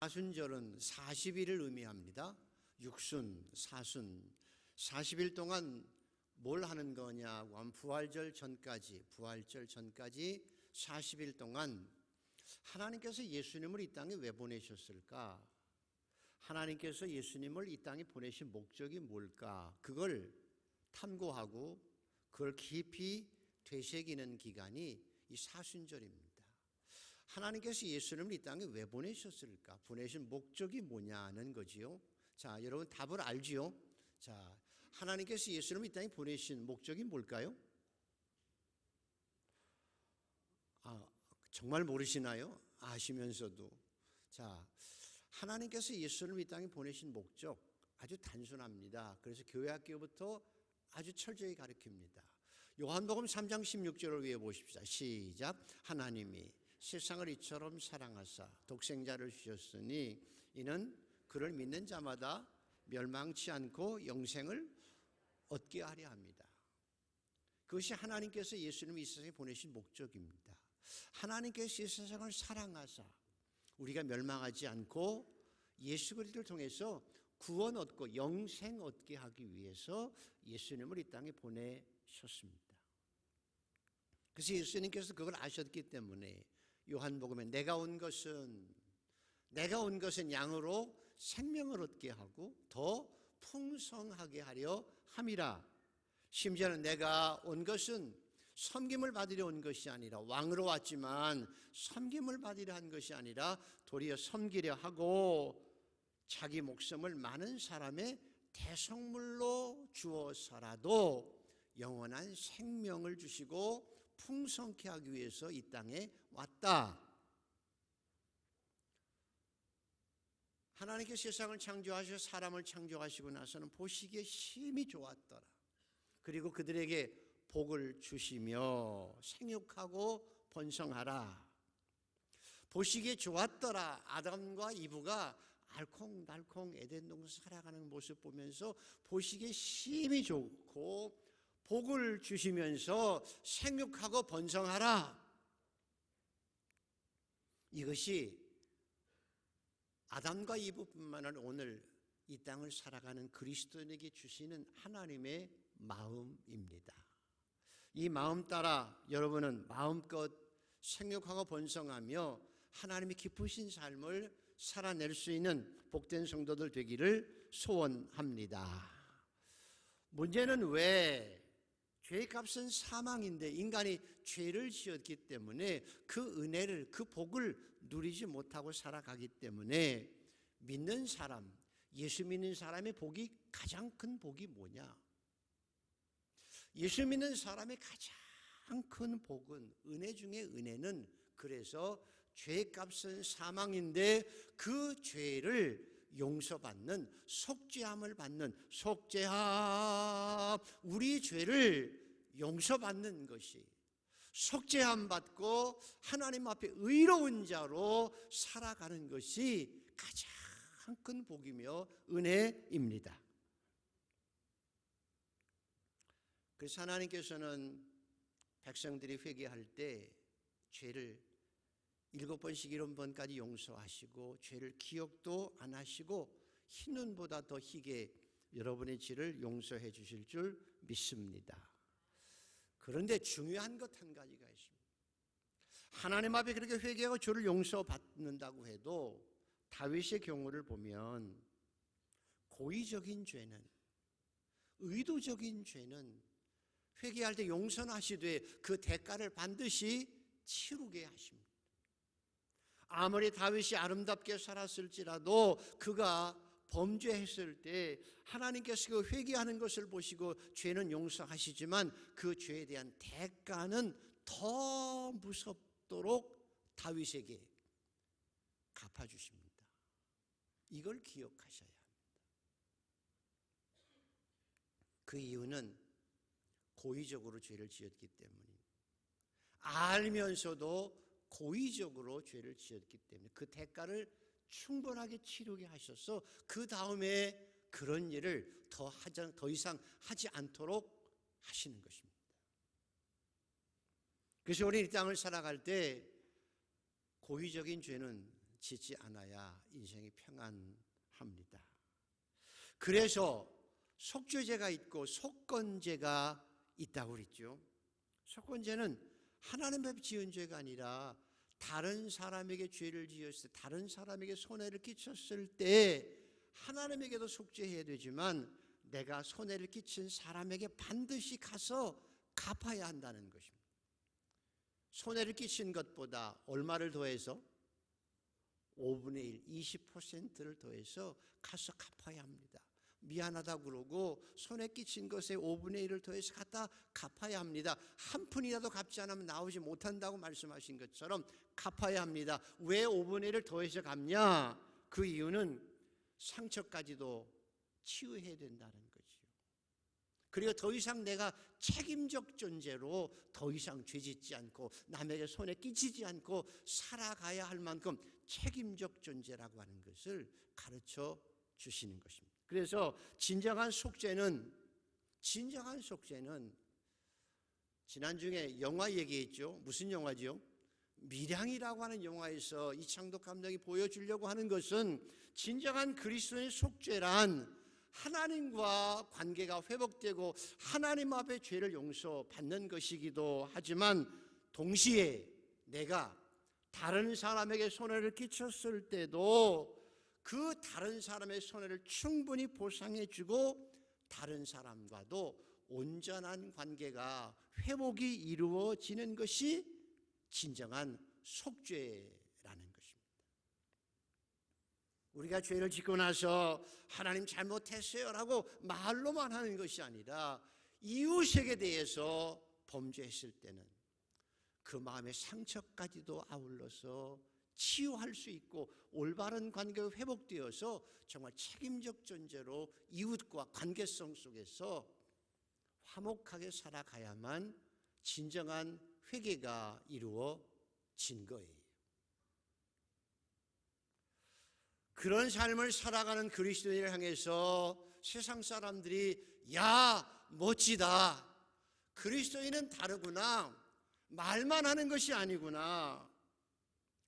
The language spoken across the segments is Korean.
사순절은 40일을 의미합니다. 육순, 사순, 40일 동안 뭘 하는 거냐고 하면 부활절 전까지 40일 동안 하나님께서 예수님을 이 땅에 왜 보내셨을까? 하나님께서 예수님을 이 땅에 보내신 목적이 뭘까? 그걸 탐구하고 그걸 깊이 되새기는 기간이 이 사순절입니다. 하나님께서 예수님을 이 땅에 왜 보내셨을까? 보내신 목적이 뭐냐는 거지요. 자, 여러분 답을 알지요? 자, 하나님께서 예수님을 이 땅에 보내신 목적이 뭘까요? 정말 모르시나요? 아시면서도. 자, 하나님께서 예수님을 이 땅에 보내신 목적 아주 단순합니다. 그래서 교회 학교부터 아주 철저히 가르칩니다. 요한복음 3장 16절을 외워보십시다. 시작. 하나님이 세상을 이처럼 사랑하사 독생자를 주셨으니 이는 그를 믿는 자마다 멸망치 않고 영생을 얻게 하려 합니다. 그것이 하나님께서 예수님을 이 세상에 보내신 목적입니다. 하나님께서 이 세상을 사랑하사 우리가 멸망하지 않고 예수 그리스도를 통해서 구원 얻고 영생 얻게 하기 위해서 예수님을 이 땅에 보내셨습니다. 그래서 예수님께서 그걸 아셨기 때문에 요한복음에 내가 온 것은 양으로 생명을 얻게 하고 더 풍성하게 하려 함이라. 심지어는 내가 온 것은 섬김을 받으려 온 것이 아니라, 왕으로 왔지만 섬김을 받으려 한 것이 아니라 도리어 섬기려 하고 자기 목숨을 많은 사람의 대성물로 주어서라도 영원한 생명을 주시고 풍성케 하기 위해서 이 땅에 왔다. 하나님께서 세상을 창조하셔 사람을 창조하시고 나서는 보시기에 심히 좋았더라. 그리고 그들에게 복을 주시며 생육하고 번성하라. 보시기에 좋았더라. 아담과 이브가 알콩달콩 에덴 동산 살아가는 모습 보면서 보시기에 심히 좋고 복을 주시면서 생육하고 번성하라. 이것이 아담과 이브뿐만 아니라 오늘 이 땅을 살아가는 그리스도인에게 주시는 하나님의 마음입니다. 이 마음 따라 여러분은 마음껏 생육하고 번성하며 하나님이 기쁘신 삶을 살아낼 수 있는 복된 성도들 되기를 소원합니다. 문제는 왜 죄의 값은 사망인데 인간이 죄를 지었기 때문에 그 은혜를, 그 복을 누리지 못하고 살아가기 때문에 믿는 사람, 예수 믿는 사람의 복이 가장 큰 복이 뭐냐? 예수 믿는 사람의 가장 큰 복은, 은혜 중에 은혜는 그래서 죄의 값은 사망인데 그 죄를 용서받는, 속죄함을 받는, 속죄함, 우리 죄를 용서받는 것이, 속죄함 받고 하나님 앞에 의로운 자로 살아가는 것이 가장 큰 복이며 은혜입니다. 그래서 하나님께서는 백성들이 회개할 때 죄를 7번씩 7번까지 용서하시고 죄를 기억도 안 하시고 흰눈보다 더 희게 여러분의 죄를 용서해 주실 줄 믿습니다. 그런데 중요한 것 한 가지가 있습니다. 하나님 앞에 그렇게 회개하고 죄를 용서받는다고 해도 다윗의 경우를 보면 고의적인 죄는, 의도적인 죄는 회개할 때 용서는 하시되 그 대가를 반드시 치르게 하십니다. 아무리 다윗이 아름답게 살았을지라도 그가 범죄했을 때 하나님께서 그 회개하는 것을 보시고 죄는 용서하시지만 그 죄에 대한 대가는 더 무섭도록 다윗에게 갚아주십니다. 이걸 기억하셔야 합니다. 그 이유는 고의적으로 죄를 지었기 때문입니다. 알면서도 고의적으로 죄를 지었기 때문에 그 대가를 충분하게 치르게 하셔서 그 다음에 그런 일을 더 이상 하지 않도록 하시는 것입니다. 그래서 우리 이 땅을 살아갈 때 고의적인 죄는 짓지 않아야 인생이 평안합니다. 그래서 속죄제가 있고 속건제가 있다고 그랬죠. 속건제는 하나님 앞에 지은 죄가 아니라 다른 사람에게 죄를 지었을 때, 다른 사람에게 손해를 끼쳤을 때 하나님에게도 속죄해야 되지만 내가 손해를 끼친 사람에게 반드시 가서 갚아야 한다는 것입니다. 손해를 끼친 것보다 얼마를 더해서? 5분의 1, 20%를 더해서 가서 갚아야 합니다. 미안하다고 그러고 손해 끼친 것에 5분의 1을 더해서 갖다 갚아야 합니다. 한 푼이라도 갚지 않으면 나오지 못한다고 말씀하신 것처럼 갚아야 합니다. 왜 5분의 1을 더해서 갚냐? 그 이유는 상처까지도 치유해야 된다는 거지요. 그리고 더 이상 내가 책임적 존재로 더 이상 죄짓지 않고 남에게 손에 끼치지 않고 살아가야 할 만큼 책임적 존재라고 하는 것을 가르쳐 주시는 것입니다. 그래서 진정한 속죄는 지난주에 영화 얘기했죠. 무슨 영화죠? 밀양이라고 하는 영화에서 이창덕 감독이 보여주려고 하는 것은 진정한 그리스도의 속죄란 하나님과 관계가 회복되고 하나님 앞에 죄를 용서받는 것이기도 하지만 동시에 내가 다른 사람에게 손해를 끼쳤을 때도 그 다른 사람의 손해를 충분히 보상해주고 다른 사람과도 온전한 관계가 회복이 이루어지는 것이 진정한 속죄라는 것입니다. 우리가 죄를 짓고 나서 하나님 잘못했어요 라고 말로만 하는 것이 아니라 이웃에게 대해서 범죄했을 때는 그 마음의 상처까지도 아울러서 치유할 수 있고 올바른 관계가 회복되어서 정말 책임적 존재로 이웃과 관계성 속에서 화목하게 살아가야만 진정한 회개가 이루어진 거예요. 그런 삶을 살아가는 그리스도인을 향해서 세상 사람들이 야 멋지다, 그리스도인은 다르구나, 말만 하는 것이 아니구나,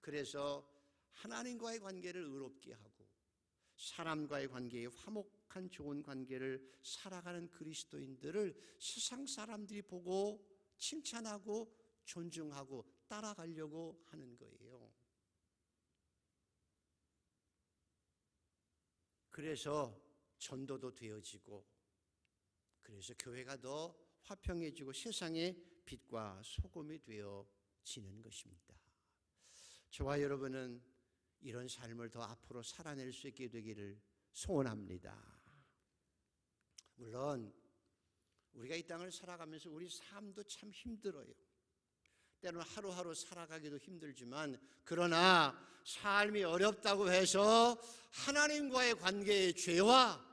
그래서 하나님과의 관계를 의롭게 하고 사람과의 관계에 화목한 좋은 관계를 살아가는 그리스도인들을 세상 사람들이 보고 칭찬하고 존중하고 따라가려고 하는 거예요. 그래서 전도도 되어지고, 그래서 교회가 더 화평해지고 세상의 빛과 소금이 되어지는 것입니다. 저와 여러분은 이런 삶을 더 앞으로 살아낼 수 있게 되기를 소원합니다. 물론 우리가 이 땅을 살아가면서 우리 삶도 참 힘들어요. 때로는 하루하루 살아가기도 힘들지만, 그러나 삶이 어렵다고 해서 하나님과의 관계의 죄와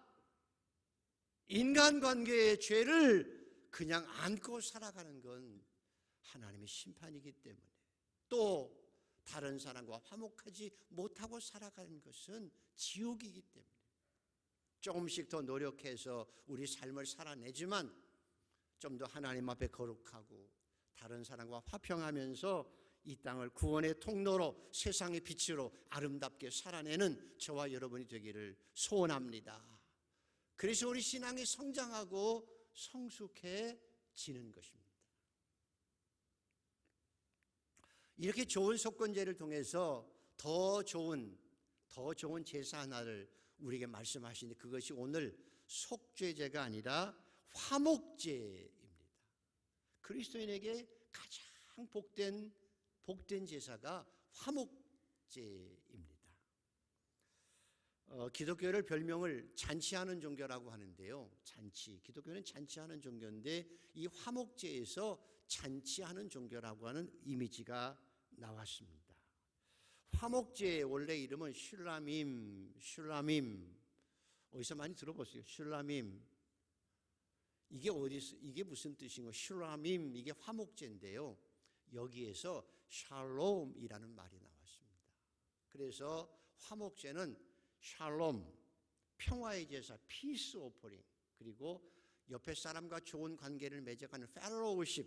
인간관계의 죄를 그냥 안고 살아가는 건 하나님의 심판이기 때문에, 또 다른 사람과 화목하지 못하고 살아가는 것은 지옥이기 때문에 조금씩 더 노력해서 우리 삶을 살아내지만 좀 더 하나님 앞에 거룩하고 다른 사람과 화평하면서 이 땅을 구원의 통로로 세상의 빛으로 아름답게 살아내는 저와 여러분이 되기를 소원합니다. 그래서 우리 신앙이 성장하고 성숙해지는 것입니다. 이렇게 좋은 속건제를 통해서 더 좋은 제사 하나를 우리에게 말씀하시는데, 그것이 오늘 속죄제가 아니라 화목제입니다. 그리스도인에게 가장 복된 제사가 화목제입니다. 기독교를 별명을 잔치하는 종교라고 하는데요. 기독교는 잔치하는 종교인데 이 화목제에서 잔치하는 종교라고 하는 이미지가 나왔습니다. 화목제의 원래 이름은 슐라밈. 어디서 많이 들어보세요. 슐라밈. 이게 무슨 뜻인가? 슐라밈, 이게 화목제인데요. 여기에서 샬롬이라는 말이 나왔습니다. 그래서 화목제는 샬롬, 평화의 제사, 피스 오퍼링, 그리고 옆에 사람과 좋은 관계를 맺어가는 펠로우십,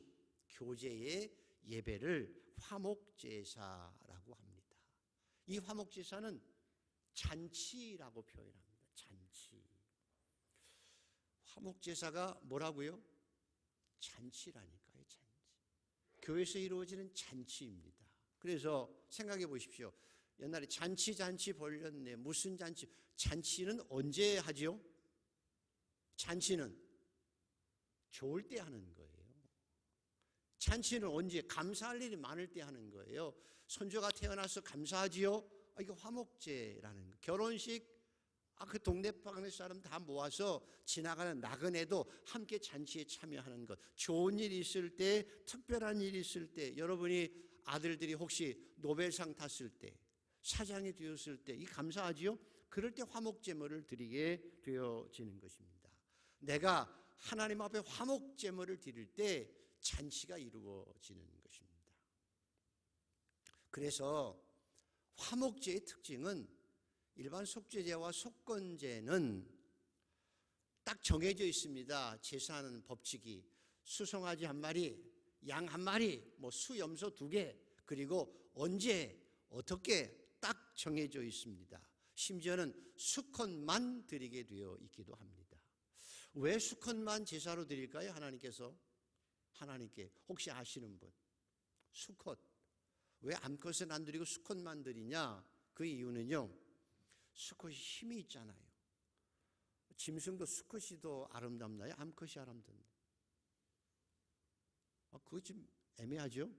교제의 예배를 화목제사라고 합니다. 이 화목제사는 잔치라고 표현합니다. 잔치. 화목제사가 뭐라고요? 잔치라니까요. 잔치. 교회에서 이루어지는 잔치입니다. 그래서 생각해 보십시오. 옛날에 잔치 벌렸네. 무슨 잔치? 잔치는 언제 하지요? 잔치는 좋을 때 하는 거예요. 잔치는 언제? 감사할 일이 많을 때 하는 거예요. 손주가 태어나서 감사하지요? 이거 화목제라는 거예요. 결혼식, 그 동네방네 사람 다 모아서 지나가는 나그네도 함께 잔치에 참여하는 것. 좋은 일이 있을 때, 특별한 일이 있을 때, 여러분이 아들들이 혹시 노벨상 탔을 때, 사장이 되었을 때, 이 감사하지요? 그럴 때 화목제물을 드리게 되어지는 것입니다. 내가 하나님 앞에 화목제물을 드릴 때 잔치가 이루어지는 것입니다. 그래서 화목제의 특징은 일반 속죄제와 속건제는 딱 정해져 있습니다. 제사하는 법칙이 수송아지 한 마리, 양 한 마리, 수염소 2개, 그리고 언제 어떻게 딱 정해져 있습니다. 심지어는 수컷만 드리게 되어 있기도 합니다. 왜 수컷만 제사로 드릴까요? 하나님께 혹시 아시는 분? 수컷. 왜 암컷은 안 드리고 수컷만 드리냐? 그 이유는요, 수컷이 힘이 있잖아요. 짐승도 수컷이 더 아름답나요? 암컷이 아름답나요? 그거 좀 애매하죠?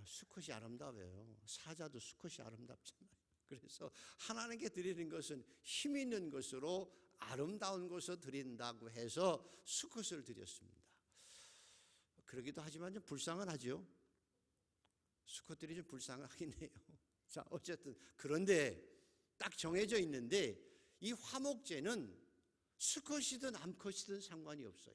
수컷이 아름다워요. 사자도 수컷이 아름답잖아요. 그래서 하나님께 드리는 것은 힘 있는 것으로 아름다운 것을 드린다고 해서 수컷을 드렸습니다. 그러기도 하지만 좀 불쌍은 하죠. 수컷들이 좀 불쌍하긴 해요. 자, 어쨌든 그런데 딱 정해져 있는데 이 화목제는 수컷이든 암컷이든 상관이 없어요.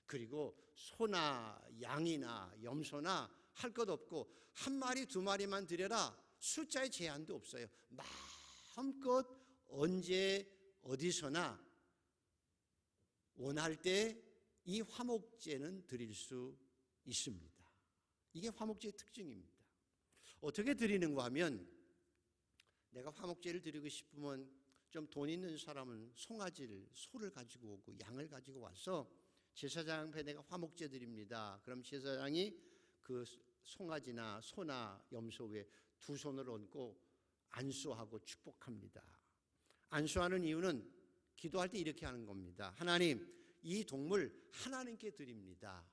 그리고 소나 양이나 염소나 할 것 없고 한 마리 2마리만 드려라. 숫자에 제한도 없어요. 마음껏 언제 어디서나 원할 때 이 화목제는 드릴 수 있습니다. 이게 화목제의 특징입니다. 어떻게 드리는가 하면 내가 화목제를 드리고 싶으면 좀 돈 있는 사람은 소를 가지고 오고 양을 가지고 와서 제사장 앞에 내가 화목제 드립니다. 그럼 제사장이 그 송아지나 소나 염소 위에 2 손을 얹고 안수하고 축복합니다. 안수하는 이유는 기도할 때 이렇게 하는 겁니다. 하나님, 이 동물 하나님께 드립니다.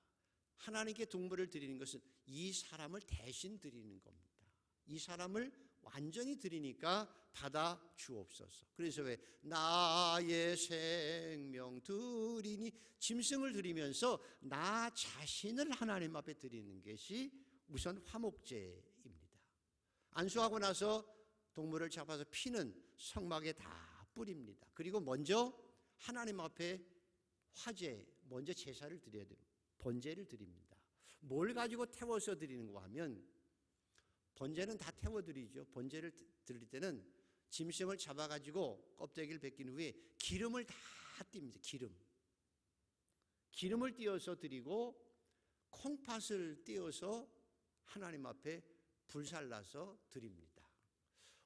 하나님께 동물을 드리는 것은 이 사람을 대신 드리는 겁니다. 이 사람을 완전히 드리니까 받아 주옵소서. 그래서 왜 나의 생명 드리니 짐승을 드리면서 나 자신을 하나님 앞에 드리는 것이 우선 화목제입니다. 안수하고 나서 동물을 잡아서 피는 성막에 다 뿌립니다. 그리고 먼저 하나님 앞에 먼저 제사를 드려야 됩니다. 번제를 드립니다. 뭘 가지고 태워서 드리는가 하면 번제는 다 태워드리죠. 번제를 드릴 때는 짐승을 잡아가지고 껍데기를 벗긴 후에 기름을 다 띱니다. 기름을 띄어서 드리고 콩팥을 띄어서 하나님 앞에 불살라서 드립니다.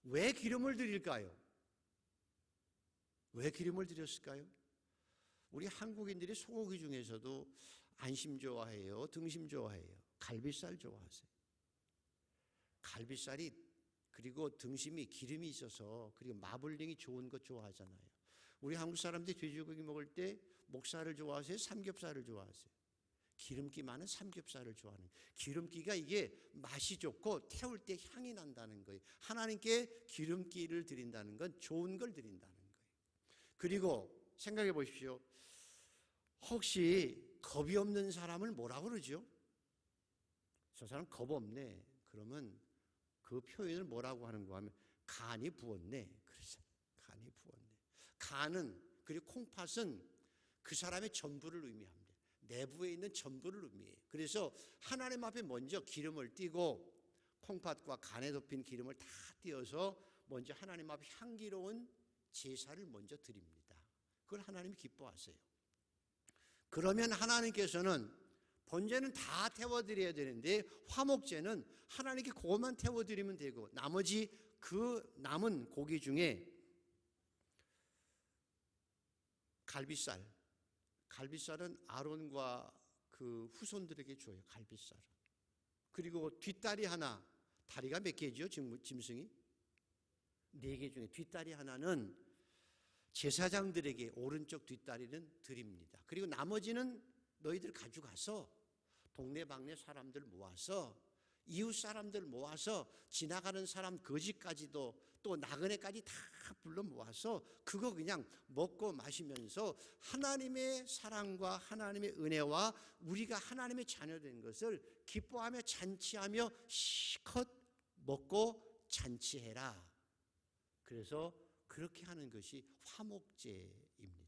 왜 기름을 드릴까요? 왜 기름을 드렸을까요? 우리 한국인들이 소고기 중에서도 안심 좋아해요. 등심 좋아해요. 갈비살 좋아하세요. 갈비살이 그리고 등심이 기름이 있어서 그리고 마블링이 좋은 것 좋아하잖아요. 우리 한국 사람들이 돼지고기 먹을 때 목살을 좋아하세요? 삼겹살을 좋아하세요? 기름기 많은 삼겹살을 좋아하는 거예요. 기름기가 이게 맛이 좋고 태울 때 향이 난다는 거예요. 하나님께 기름기를 드린다는 건 좋은 걸 드린다는 거예요. 그리고 생각해 보십시오. 혹시 겁이 없는 사람을 뭐라고 그러죠? 저 사람 겁 없네. 그러면 그 표현을 뭐라고 하는가 하면 간이 부었네. 그래서 간이 부었네. 간은 그리고 콩팥은 그 사람의 전부를 의미합니다. 내부에 있는 전부를 의미해요. 그래서 하나님 앞에 먼저 기름을 띠고 콩팥과 간에 덮인 기름을 다 띄어서 먼저 하나님 앞에 향기로운 제사를 먼저 드립니다. 그걸 하나님이 기뻐하세요. 그러면 하나님께서는 번제는 다 태워드려야 되는데 화목제는 하나님께 그것만 태워드리면 되고 나머지 그 남은 고기 중에 갈비살은 아론과 그 후손들에게 줘요. 갈비살은. 그리고 뒷다리 하나, 다리가 몇 개죠? 짐승이? 4개 중에 뒷다리 하나는 제사장들에게 오른쪽 뒷다리는 드립니다. 그리고 나머지는 너희들 가져가서 동네방네 사람들 모아서 이웃 사람들 모아서 지나가는 사람 거지까지도 또 나그네까지 다 불러 모아서 그거 그냥 먹고 마시면서 하나님의 사랑과 하나님의 은혜와 우리가 하나님의 자녀된 것을 기뻐하며 잔치하며 실컷 먹고 잔치해라. 그래서 그렇게 하는 것이 화목제입니다.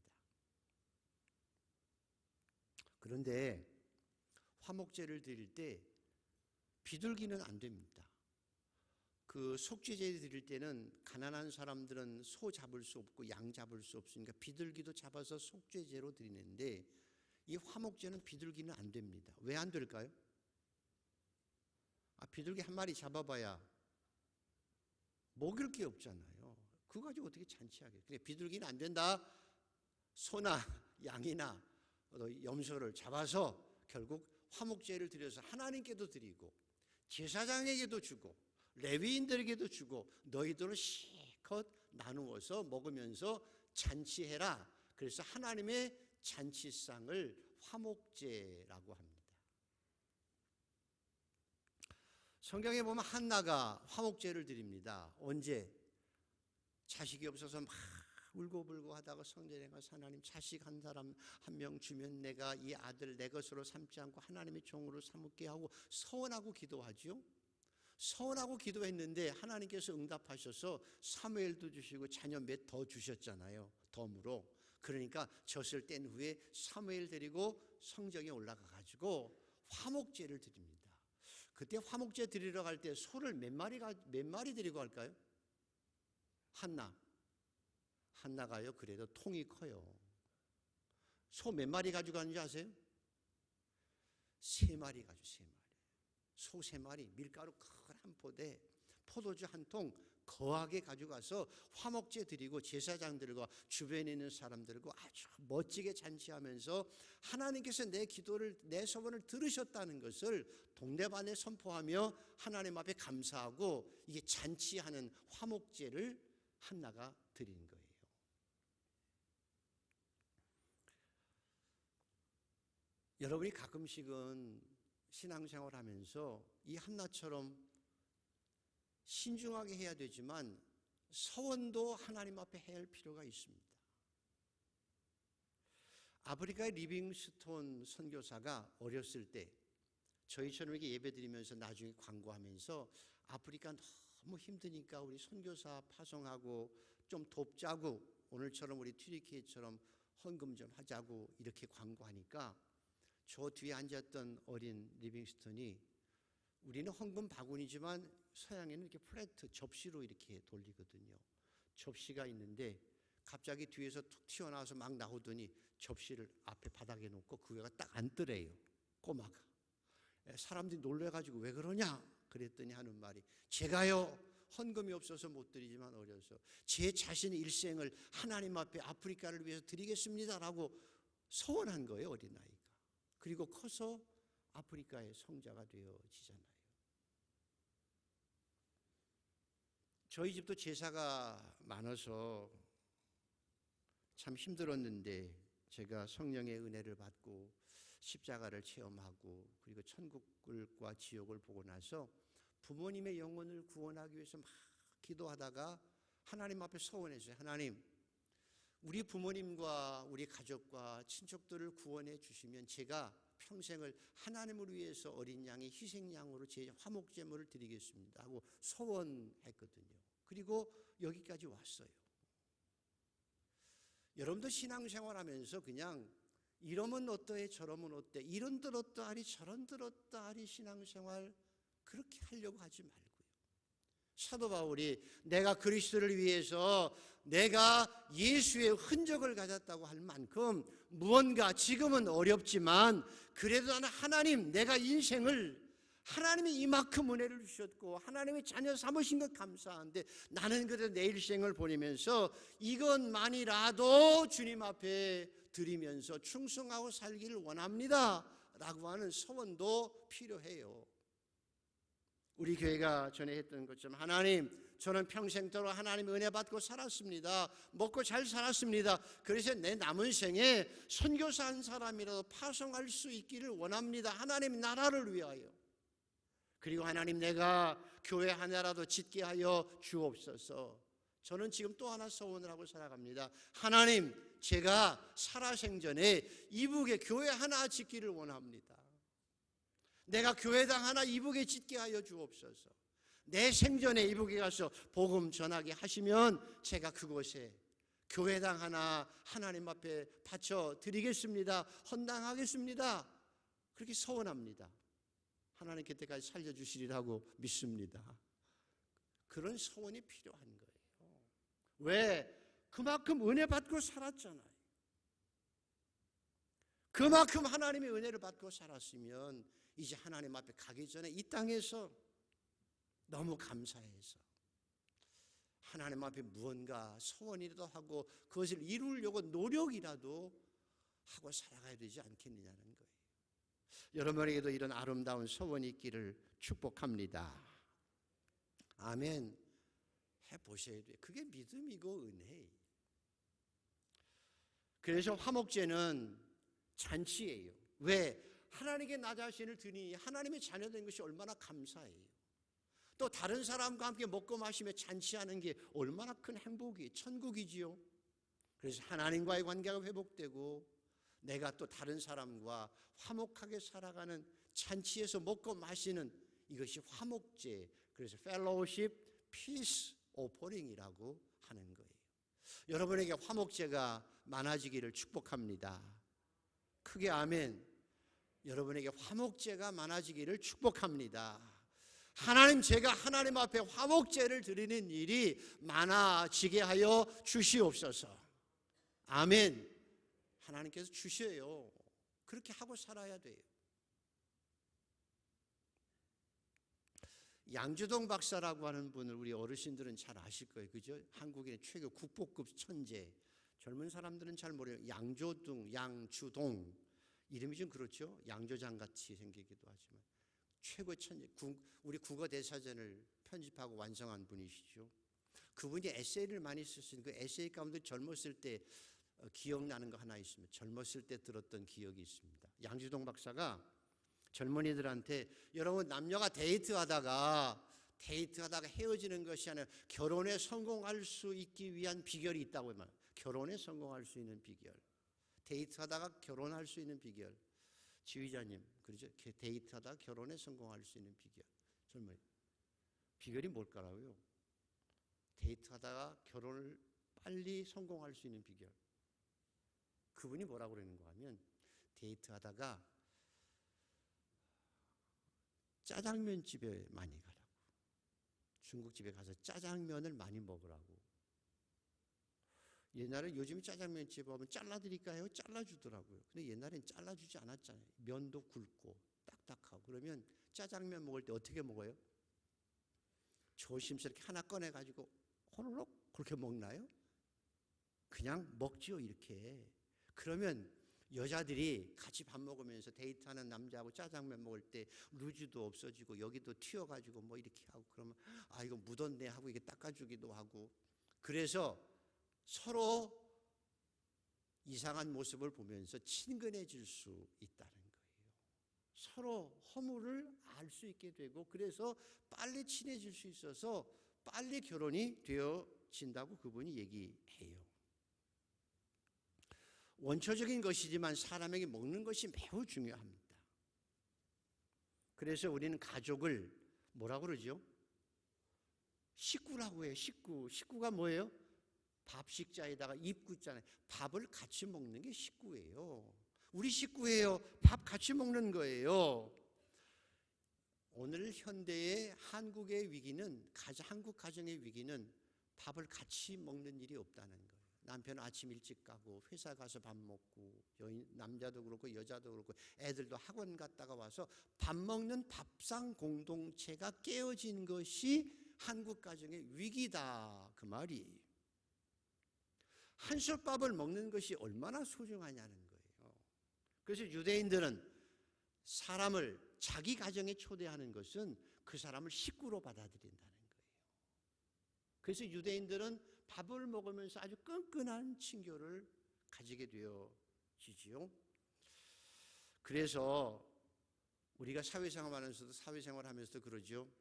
그런데 화목제를 드릴 때 비둘기는 안 됩니다. 그 속죄제 드릴 때는 가난한 사람들은 소 잡을 수 없고 양 잡을 수 없으니까 비둘기도 잡아서 속죄제로 드리는데 이 화목제는 비둘기는 안 됩니다. 왜 안 될까요? 비둘기 한 마리 잡아봐야 먹을 게 없잖아요. 그거 가지고 어떻게 잔치하겠어요? 그래, 비둘기는 안 된다. 소나 양이나 염소를 잡아서 결국 화목제를 드려서 하나님께도 드리고 제사장에게도 주고 레위인들에게도 주고 너희들은 실컷 나누어서 먹으면서 잔치해라. 그래서 하나님의 잔치상을 화목제라고 합니다. 성경에 보면 한나가 화목제를 드립니다. 언제? 자식이 없어서 막 울고불고 하다가 성전에 가서 하나님 자식 한 사람 한 명 주면 내가 이 아들 내 것으로 삼지 않고 하나님의 종으로 삼게 하고 서원하고 기도하죠. 서원하고 기도했는데 하나님께서 응답하셔서 사무엘도 주시고 자녀 몇 더 주셨잖아요. 덤으로. 그러니까 젖을 뗀 후에 사무엘 데리고 성전에 올라가 가지고 화목제를 드립니다. 그때 화목제 드리러 갈 때 소를 몇 마리 데리고 갈까요? 한나가요. 그래도 통이 커요. 소 몇 마리 가져가는지 아세요? 3마리 가죠. 3마리. 소 3마리, 밀가루 큰 한 포대, 포도주 한 통 거하게 가져가서 화목제 드리고 제사장들과 주변에 있는 사람들과 아주 멋지게 잔치하면서 하나님께서 내 기도를, 내 소원을 들으셨다는 것을 동네반에 선포하며 하나님 앞에 감사하고 이게 잔치하는 화목제를 한나가 드린 거예요. 여러분이 가끔씩은 신앙생활 하면서 이 한나처럼 신중하게 해야 되지만 서원도 하나님 앞에 해야 할 필요가 있습니다. 아프리카의 리빙스톤 선교사가 어렸을 때 저희처럼 이렇게 예배드리면서 나중에 광고하면서 아프리카 너무 힘드니까 우리 선교사 파송하고 좀 돕자고 오늘처럼 우리 튀르키예처럼 헌금 좀 하자고 이렇게 광고하니까 저 뒤에 앉았던 어린 리빙스톤이 우리는 헌금 바구니지만 서양에는 이렇게 플래트 접시로 이렇게 돌리거든요. 접시가 있는데 갑자기 뒤에서 툭 튀어나와서 막 나오더니 접시를 앞에 바닥에 놓고 그 위가 딱 앉더래요. 꼬마가. 사람들이 놀래가지고 왜 그러냐 그랬더니 하는 말이 제가요 헌금이 없어서 못 드리지만 어려서 제 자신의 일생을 하나님 앞에 아프리카를 위해서 드리겠습니다라고 소원한 거예요. 어린아이가. 그리고 커서 아프리카의 성자가 되어지잖아요. 저희 집도 제사가 많아서 참 힘들었는데 제가 성령의 은혜를 받고 십자가를 체험하고 그리고 천국과 지옥을 보고 나서 부모님의 영혼을 구원하기 위해서 막 기도하다가 하나님 앞에 서원했어요. 하나님, 우리 부모님과 우리 가족과 친척들을 구원해 주시면 제가 평생을 하나님을 위해서 어린 양의 희생양으로 제 화목제물을 드리겠습니다 하고 소원했거든요. 그리고 여기까지 왔어요. 여러분도 신앙생활하면서 그냥 이러면 어떠해 저러면 어때 이런들 어떠하리 저런들 어떠하리 신앙생활 그렇게 하려고 하지 말고요. 사도 바울이 내가 그리스도를 위해서 내가 예수의 흔적을 가졌다고 할 만큼 무언가 지금은 어렵지만 그래도 나는 하나님, 내가 인생을 하나님이 이만큼 은혜를 주셨고 하나님의 자녀 삼으신 것 감사한데 나는 그래도 내 일생을 보내면서 이것만이라도 주님 앞에 드리면서 충성하고 살기를 원합니다 라고 하는 소원도 필요해요. 우리 교회가 전에 했던 것처럼 하나님, 저는 평생도록 하나님의 은혜 받고 살았습니다. 먹고 잘 살았습니다. 그래서 내 남은 생에 선교사 한 사람이라도 파송할 수 있기를 원합니다. 하나님 나라를 위하여. 그리고 하나님, 내가 교회 하나라도 짓게 하여 주옵소서. 저는 지금 또 하나 소원을 하고 살아갑니다. 하나님, 제가 살아생전에 이북에 교회 하나 짓기를 원합니다. 내가 교회당 하나 이북에 짓게 하여 주옵소서. 내 생전에 이북에 가서 복음 전하게 하시면 제가 그곳에 교회당 하나 하나님 앞에 바쳐 드리겠습니다. 헌당하겠습니다. 그렇게 소원합니다. 하나님 그때까지 살려주시리라고 믿습니다. 그런 소원이 필요한 거예요. 왜? 그만큼 은혜 받고 살았잖아요. 그만큼 하나님의 은혜를 받고 살았으면 이제 하나님 앞에 가기 전에 이 땅에서 너무 감사해서 하나님 앞에 무언가 소원이라도 하고 그것을 이루려고 노력이라도 하고 살아가야 되지 않겠느냐는 거예요. 여러분에게도 이런 아름다운 소원이 있기를 축복합니다. 아멘. 해보셔야 돼요. 그게 믿음이고 은혜예요. 그래서 화목제는 잔치예요. 왜? 하나님께 나 자신을 드리니 하나님의 자녀된 것이 얼마나 감사해요. 또 다른 사람과 함께 먹고 마시며 잔치하는 게 얼마나 큰 행복이에요. 천국이지요. 그래서 하나님과의 관계가 회복되고 내가 또 다른 사람과 화목하게 살아가는 잔치에서 먹고 마시는 이것이 화목제, 그래서 펠로우십 피스 오퍼링이라고 하는 거예요. 여러분에게 화목제가 많아지기를 축복합니다. 크게 아멘. 여러분에게 화목제가 많아지기를 축복합니다. 하나님, 제가 하나님 앞에 화목제를 드리는 일이 많아지게 하여 주시옵소서. 아멘. 하나님께서 주셔요. 그렇게 하고 살아야 돼요. 양조동 박사라고 하는 분을 우리 어르신들은 잘 아실 거예요. 그죠? 한국의 최고 국보급 천재. 젊은 사람들은 잘 모르요. 양주동. 이름이 좀 그렇죠? 양조장같이 생기기도 하지만 최고 천재, 우리 국어대사전을 편집하고 완성한 분이시죠. 그분이 에세이를 많이 쓰신 그 에세이 가운데 젊었을 때 기억나는 거 하나 있습니다. 젊었을 때 들었던 기억이 있습니다. 양주동 박사가 젊은이들한테 여러분, 남녀가 데이트하다가 헤어지는 것이 아니라 결혼에 성공할 수 있기 위한 비결이 있다고 말해요. 결혼에 성공할 수 있는 비결. 데이트하다가 결혼할 수 있는 비결. 지휘자님, 그렇죠? 데이트하다가 결혼에 성공할 수 있는 비결. 젊은이. 비결이 뭘까라고요? 데이트하다가 결혼을 빨리 성공할 수 있는 비결. 그분이 뭐라고 그러는가 하면 데이트하다가 짜장면 집에 많이 가라고. 중국집에 가서 짜장면을 많이 먹으라고. 옛날에 요즘 짜장면집 오면 잘라드릴까요? 잘라주더라고요. 근데 옛날엔 잘라주지 않았잖아요. 면도 굵고 딱딱하고. 그러면 짜장면 먹을 때 어떻게 먹어요? 조심스럽게 하나 꺼내가지고 호로록 그렇게 먹나요? 그냥 먹지요, 이렇게. 그러면 여자들이 같이 밥 먹으면서 데이트하는 남자하고 짜장면 먹을 때 루즈도 없어지고 여기도 튀어가지고 뭐 이렇게 하고 그러면 아, 이거 묻었네 하고 이게 닦아주기도 하고. 그래서 서로 이상한 모습을 보면서 친근해질 수 있다는 거예요. 서로 허물을 알 수 있게 되고 그래서 빨리 친해질 수 있어서 빨리 결혼이 되어진다고 그분이 얘기해요. 원초적인 것이지만 사람에게 먹는 것이 매우 중요합니다. 그래서 우리는 가족을 뭐라고 그러죠? 식구라고 해요. 식구가 뭐예요? 밥식자에다가 입구자네. 밥을 같이 먹는 게 식구예요. 우리 식구예요. 밥 같이 먹는 거예요. 오늘 현대의 한국의 위기는, 한국 가정의 위기는 밥을 같이 먹는 일이 없다는 거예요. 남편은 아침 일찍 가고 회사 가서 밥 먹고, 남자도 그렇고 여자도 그렇고 애들도 학원 갔다가 와서 밥 먹는 밥상 공동체가 깨어진 것이 한국 가정의 위기다, 그 말이. 한솥밥을 먹는 것이 얼마나 소중하냐는 거예요. 그래서 유대인들은 사람을 자기 가정에 초대하는 것은 그 사람을 식구로 받아들인다는 거예요. 그래서 유대인들은 밥을 먹으면서 아주 끈끈한 친교를 가지게 되어지지요. 그래서 우리가 사회생활하면서도 그러죠.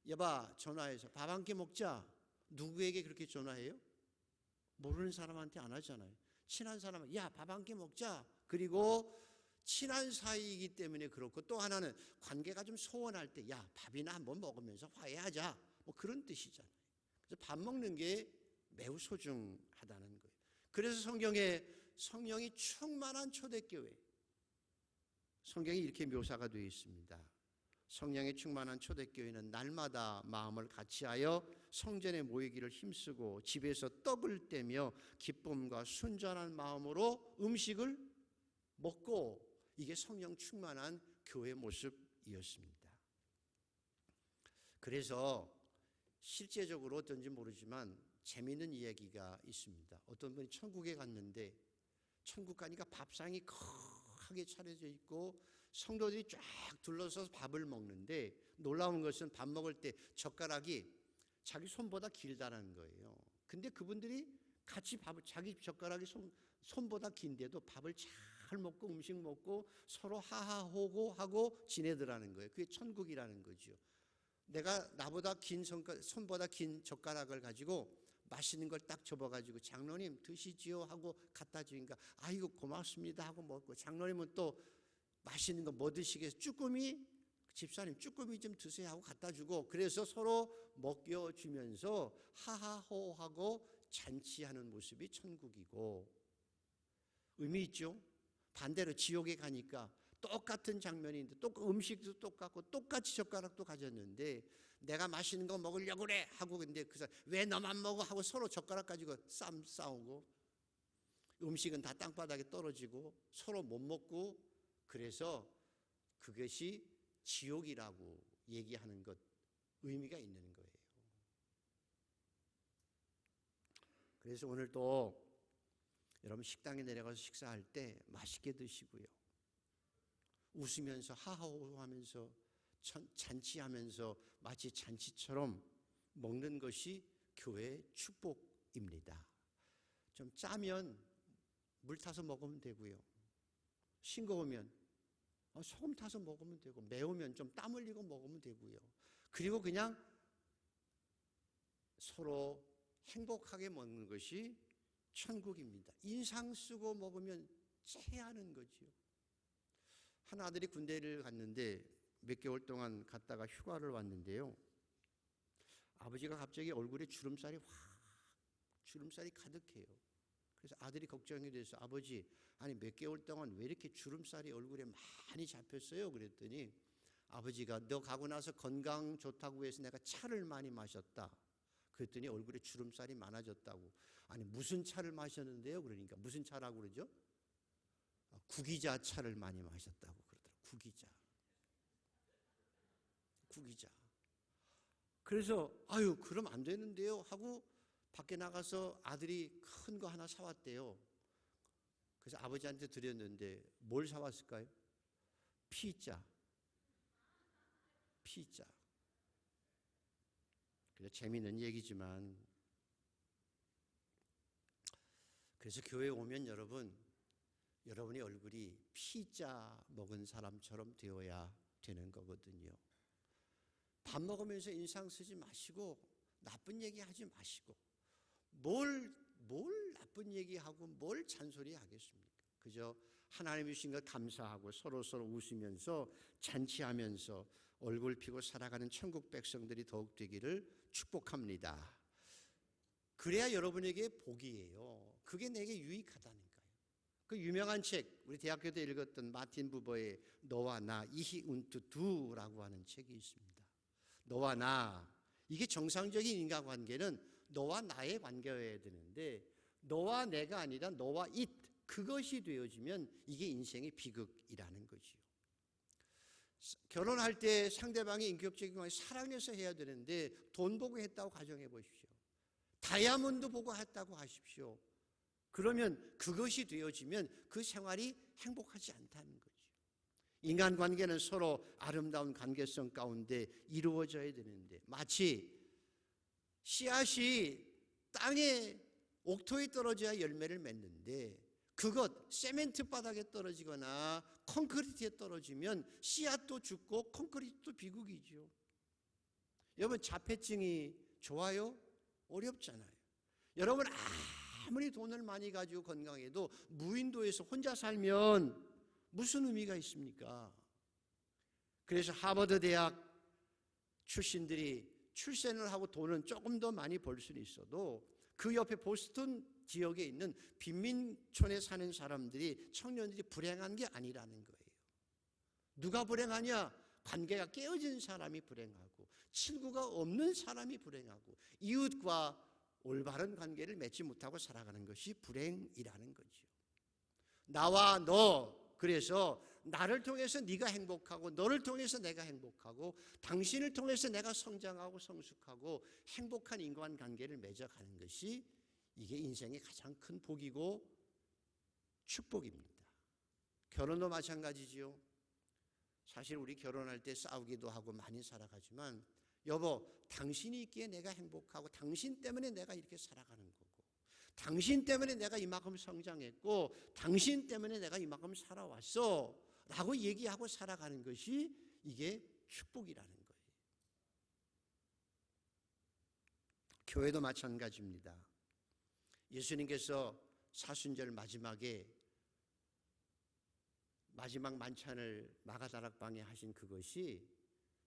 여봐, 전화해서 밥 한 끼 먹자. 누구에게 그렇게 전화해요? 모르는 사람한테 안 하잖아요. 친한 사람은 야, 밥 한 끼 먹자. 그리고 친한 사이이기 때문에 그렇고, 또 하나는 관계가 좀 소원할 때 야, 밥이나 한번 먹으면서 화해하자, 뭐 그런 뜻이잖아요. 그래서 밥 먹는 게 매우 소중하다는 거예요. 그래서 성경에 성령이 충만한 초대교회, 성경이 이렇게 묘사가 되어 있습니다. 성령이 충만한 초대교회는 날마다 마음을 같이하여 성전에 모이기를 힘쓰고 집에서 떡을 떼며 기쁨과 순전한 마음으로 음식을 먹고, 이게 성령 충만한 교회 모습이었습니다. 그래서 실제적으로 어떤지 모르지만 재미있는 이야기가 있습니다. 어떤 분이 천국에 갔는데, 천국 가니까 밥상이 크게 차려져 있고 성도들이 쫙 둘러서서 밥을 먹는데, 놀라운 것은 밥 먹을 때 젓가락이 자기 손보다 길다는 거예요. 근데 그분들이 같이 자기 젓가락이 손보다 긴데도 밥을 잘 먹고 음식 먹고 서로 하하호호 하고 지내더라는 거예요. 그게 천국이라는 거죠. 나보다 손보다 긴 젓가락을 가지고 맛있는 걸 딱 접어가지고 장로님 드시지요 하고 갖다 주니까 아이고 고맙습니다 하고 먹고, 장로님은 또 맛있는 거 뭐 드시겠어요? 집사님 쭈꾸미 좀 드세요 하고 갖다 주고, 그래서 서로 먹여주면서 하하호호하고 잔치하는 모습이 천국이고, 의미 있죠? 반대로 지옥에 가니까 똑같은 장면인데 음식도 똑같고 똑같이 젓가락도 가졌는데 내가 맛있는 거 먹으려고 그래 하고, 근데 그 사람 왜 너만 먹어 하고 서로 젓가락 가지고 싸우고, 음식은 다 땅바닥에 떨어지고 서로 못 먹고, 그래서 그것이 지옥이라고 얘기하는 것, 의미가 있는 거예요. 그래서 오늘 또 여러분 식당에 내려가서 식사할 때 맛있게 드시고요, 웃으면서 하하호호하면서 잔치하면서 마치 잔치처럼 먹는 것이 교회의 축복입니다. 좀 짜면 물 타서 먹으면 되고요, 싱거우면 소금 타서 먹으면 되고, 매우면 좀 땀 흘리고 먹으면 되고요. 그리고 그냥 서로 행복하게 먹는 것이 천국입니다. 인상 쓰고 먹으면 체하는 거죠. 한 아들이 군대를 갔는데 몇 개월 동안 갔다가 휴가를 왔는데요, 아버지가 갑자기 얼굴에 주름살이 가득해요. 그래서 아들이 걱정이 돼서 아버지, 아니 몇 개월 동안 왜 이렇게 주름살이 얼굴에 많이 잡혔어요? 그랬더니 아버지가 너 가고 나서 건강 좋다고 해서 내가 차를 많이 마셨다. 그랬더니 얼굴에 주름살이 많아졌다고. 아니 무슨 차를 마셨는데요? 그러니까 무슨 차라고 그러죠? 구기자 차를 많이 마셨다고 그러더라고요. 구기자. 그래서 아유 그럼 안 되는데요 하고 밖에 나가서 아들이 큰 거 하나 사왔대요. 그래서 아버지한테 드렸는데 뭘 사왔을까요? 피자. 그래서 재미있는 얘기지만, 그래서 교회에 오면 여러분의 얼굴이 피자 먹은 사람처럼 되어야 되는 거거든요. 밥 먹으면서 인상 쓰지 마시고 나쁜 얘기 하지 마시고, 뭘 나쁜 얘기하고 뭘 잔소리 하겠습니까? 그저 하나님이 주신 것 감사하고 서로 웃으면서 잔치하면서 얼굴 피고 살아가는 천국 백성들이 더욱 되기를 축복합니다. 그래야 여러분에게 복이에요. 그게 내게 유익하다니까요. 그 유명한 책, 우리 대학교 때 읽었던 마틴 부버의 너와 나, 이히 운투 두라고 하는 책이 있습니다. 너와 나, 이게 정상적인 인간관계는 너와 나의 관계여야 되는데 너와 내가 아니라 너와 잇, 그것이 되어지면 이게 인생의 비극이라는 거지요. 결혼할 때 상대방이 인격적인 걸 사랑해서 해야 되는데 돈 보고 했다고 가정해 보십시오. 다이아몬드 보고 했다고 하십시오. 그러면 그것이 되어지면 그 생활이 행복하지 않다는 거죠. 인간관계는 서로 아름다운 관계성 가운데 이루어져야 되는데 마치 씨앗이 땅에 옥토에 떨어져야 열매를 맺는데 그것 세멘트 바닥에 떨어지거나 콘크리트에 떨어지면 씨앗도 죽고 콘크리트도 비극이죠. 여러분 자폐증이 좋아요? 어렵잖아요. 여러분 아무리 돈을 많이 가지고 건강해도 무인도에서 혼자 살면 무슨 의미가 있습니까? 그래서 하버드 대학 출신들이 출세를 하고 돈은 조금 더 많이 벌 수는 있어도 그 옆에 보스턴 지역에 있는 빈민촌에 사는 사람들이 청년들이 불행한 게 아니라는 거예요. 누가 불행하냐? 관계가 깨어진 사람이 불행하고 친구가 없는 사람이 불행하고 이웃과 올바른 관계를 맺지 못하고 살아가는 것이 불행이라는 거죠. 나와 너, 그래서 나를 통해서 네가 행복하고 너를 통해서 내가 행복하고 당신을 통해서 내가 성장하고 성숙하고 행복한 인간관계를 맺어가는 것이 이게 인생의 가장 큰 복이고 축복입니다. 결혼도 마찬가지지요. 사실 우리 결혼할 때 싸우기도 하고 많이 살아가지만 여보, 당신이 있기에 내가 행복하고 당신 때문에 내가 이렇게 살아가는 거고 당신 때문에 내가 이만큼 성장했고 당신 때문에 내가 이만큼 살아왔어 라고 얘기하고 살아가는 것이 이게 축복이라는 거예요. 교회도 마찬가지입니다. 예수님께서 사순절 마지막에 마지막 만찬을 마가다락방에 하신 그것이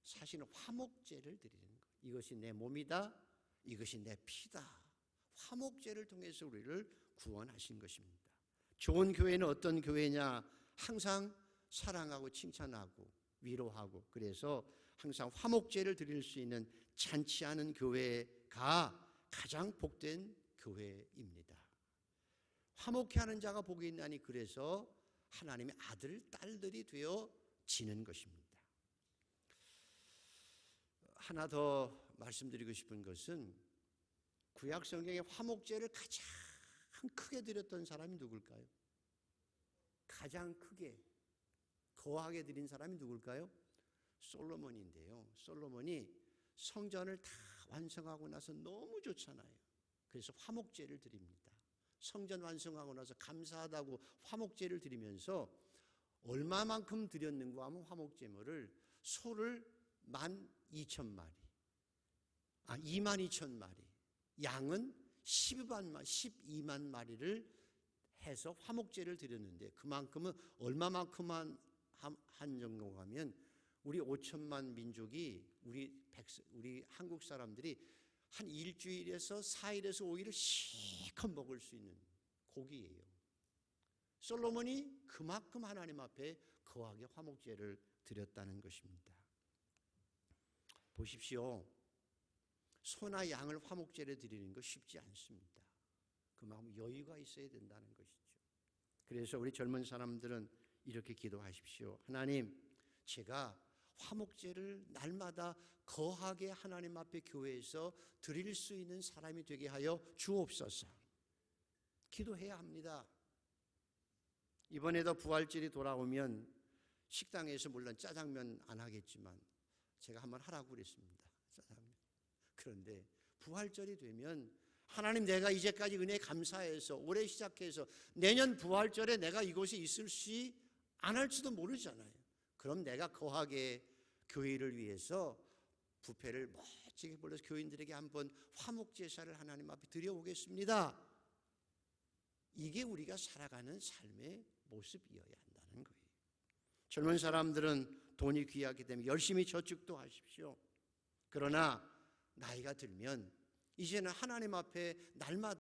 사실은 화목제를 드리는 거예요. 이것이 내 몸이다, 이것이 내 피다. 화목제를 통해서 우리를 구원하신 것입니다. 좋은 교회는 어떤 교회냐? 항상 사랑하고 칭찬하고 위로하고 그래서 항상 화목제를 드릴 수 있는 잔치하는 교회가 가장 복된 교회입니다. 화목케 하는 자가 복이 있나니 그래서 하나님의 아들, 딸들이 되어지는 것입니다. 하나 더 말씀드리고 싶은 것은 구약 성경의 화목제를 가장 크게 드렸던 사람이 누굴까요? 가장 크게 거하게 드린 사람이 누굴까요? 솔로몬인데요. 솔로몬이 성전을 다 완성하고 나서 너무 좋잖아요. 그래서 화목제를 드립니다. 성전 완성하고 나서 감사하다고 화목제를 드리면서 얼마만큼 드렸는가 하면 화목제물을 소를 12,000마리, 22,000마리, 양은 12만 마리를 해서 화목제를 드렸는데 그만큼은 얼마만큼 한 정도가 하면 우리 5천만 민족이 우리 한국 사람들이 한 일주일에서 4일에서 5일을 실컷 먹을 수 있는 고기예요. 솔로몬이 그만큼 하나님 앞에 거하게 화목제를 드렸다는 것입니다. 보십시오. 소나 양을 화목제를 드리는 거 쉽지 않습니다. 그만큼 여유가 있어야 된다는 것이죠. 그래서 우리 젊은 사람들은 이렇게 기도하십시오. 하나님, 제가 화목제를 날마다 거하게 하나님 앞에 교회에서 드릴 수 있는 사람이 되게 하여 주옵소서. 기도해야 합니다. 이번에도 부활절이 돌아오면 식당에서 물론 짜장면 안 하겠지만 제가 한번 하라고 그랬습니다. 짜장면. 그런데 부활절이 되면 하나님, 내가 이제까지 은혜 감사해서 올해 시작해서 내년 부활절에 내가 이곳에 있을 수 안 할지도 모르잖아요. 그럼 내가 거하게 교회를 위해서 부패를 멋지게 불러서 교인들에게 한번 화목제사를 하나님 앞에 드려오겠습니다. 이게 우리가 살아가는 삶의 모습이어야 한다는 거예요. 젊은 사람들은 돈이 귀하기 때문에 열심히 저축도 하십시오. 그러나 나이가 들면 이제는 하나님 앞에 날마다